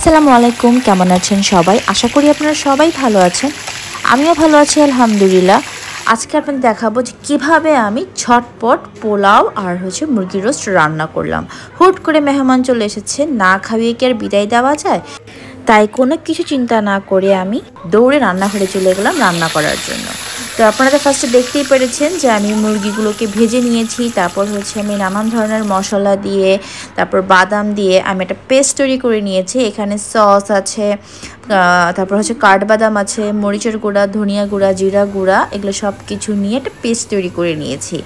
আসসালামু আলাইকুম, কেমন আছেন সবাই? আশা করি আপনারা সবাই ভালো আছেন। আমিও ভালো আছি আলহামদুলিল্লাহ। আজকে আপনাদের দেখাবো যে কীভাবে আমি ঝটপট পোলাও আর মুরগির রোস্ট রান্না করলাম। হুট করে মেহমান চলে এসেছে, না খাইয়ে কি আর বিদায় দেওয়া যায়? তাই কোনো কিছু চিন্তা না করে আমি দৌড়ে রান্নাঘরে চলে গেলাম রান্না করার জন্য। তো আপনারা ফার্স্টে দেখতেই পেরেছেন যে আমি মুরগিগুলোকে ভেজে নিয়েছি। তারপর আমি নানান ধরনের মশলা দিয়ে, তারপর বাদাম দিয়ে আমি একটা পেস্ট তৈরি করে নিয়েছি। এখানে সস আছে, তারপর কাঠবাদাম আছে, মরিচের গুঁড়া, ধনিয়া গুঁড়া, জিরা গুঁড়া, এগুলো সব কিছু নিয়ে একটা পেস্ট তৈরি করে নিয়েছি।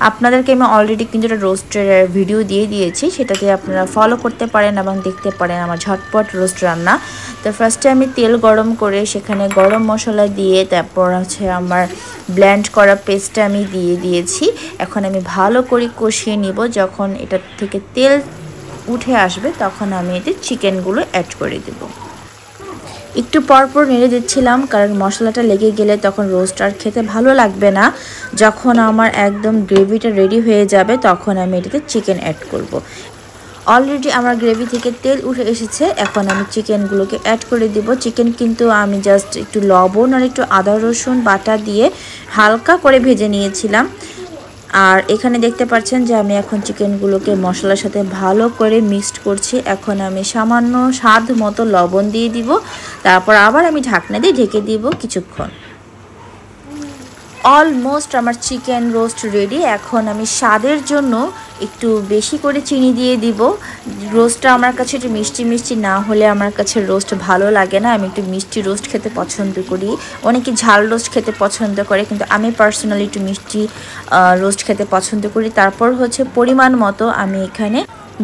আপনাদেরকে আমি অলরেডি কিন্তু একটা রোস্টের ভিডিও দিয়ে দিয়েছি, সেটাতে আপনারা ফলো করতে পারেন এবং দেখতে পারেন আমার ঝটপট রোস্ট রান্না। তো ফার্স্টে আমি তেল গরম করে সেখানে গরম মশলা দিয়ে তারপর আমার ব্লেন্ড করা পেস্টটা আমি দিয়ে দিয়েছি। এখন আমি ভালো করে কষিয়ে নিব। যখন এটা থেকে তেল উঠে আসবে তখন আমি এতে চিকেনগুলো অ্যাড করে দেব। একটু পরপর নেড়ে দিচ্ছিলাম, কারণ মশলাটা লেগে গেলে তখন রোস্ট আর খেতে ভালো লাগবে না। যখন আমার একদম গ্রেভিটা রেডি হয়ে যাবে তখন আমি এটাতে চিকেন অ্যাড করব। অলরেডি আমার গ্রেভি থেকে তেল উঠে এসেছে, এখন আমি চিকেনগুলোকে অ্যাড করে দিব। চিকেন কিন্তু আমি জাস্ট একটু লবণ আর একটু আদা রসুন বাটা দিয়ে হালকা করে ভেজে নিয়েছিলাম। আর এখানে দেখতে পাচ্ছেন যে আমি এখন চিকেনগুলোকে মশলার সাথে ভালো করে মিক্সড করছি। এখন আমি সামান্য স্বাদ মতো লবণ দিয়ে দিব, তারপর আবার আমি ঢাকনা দিয়ে ঢেকে দিব কিছুক্ষণ। অলমোস্ট আমার চিকেন রোস্ট রেডি। এখন আমি স্বাদের জন্য একটু বেশি করে চিনি দিয়ে দিব। রোস্টটা আমার কাছে একটু মিষ্টি মিষ্টি না হলে আমার কাছে রোস্ট ভালো লাগে না। আমি একটু মিষ্টি রোস্ট খেতে পছন্দ করি, অনেকে ঝাল রোস্ট খেতে পছন্দ করে, কিন্তু আমি পার্সোনালি একটু মিষ্টি রোস্ট খেতে পছন্দ করি। তারপর পরিমাণ মতো আমি এখানে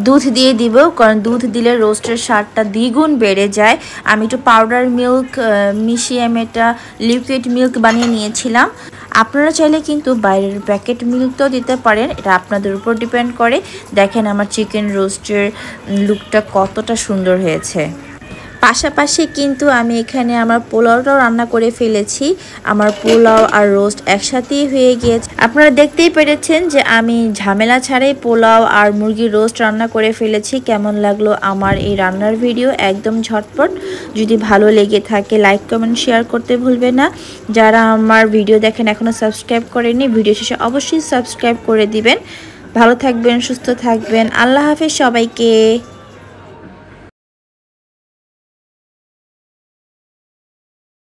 দুধ দিয়ে দিব, কারণ দুধ দিলে রোস্টের স্বাদটা দ্বিগুণ বেড়ে যায়। আমি একটু পাউডার মিল্ক মিশিয়ে আমি একটা লিকুইড মিল্ক বানিয়ে নিয়েছিলাম। আপনারা চাইলে কিন্তু বাইরের প্যাকেট মিল্কটাও দিতে পারেন, এটা আপনাদের উপর ডিপেন্ড করে। দেখেন আমার চিকেন রোস্টের লুকটা কতটা সুন্দর হয়েছে। পাশাপাশি কিন্তু আমি এখানে আমার পোলাওটাও রান্না করে ফেলেছি। আমার পোলাও আর রোস্ট একসাথেই হয়ে গিয়েছে। আপনারা দেখতেই পেরেছেন যে আমি ঝামেলা ছাড়াই পোলাও আর মুরগির রোস্ট রান্না করে ফেলেছি। কেমন লাগলো আমার এই রান্নার ভিডিও? একদম ঝটপট। যদি ভালো লেগে থাকে লাইক কমেন্ট শেয়ার করতে ভুলবেন না। যারা আমার ভিডিও দেখেন এখনও সাবস্ক্রাইব করেননি, ভিডিও শেষে অবশ্যই সাবস্ক্রাইব করে দিবেন। ভালো থাকবেন, সুস্থ থাকবেন। আল্লাহ হাফেজ সবাইকে।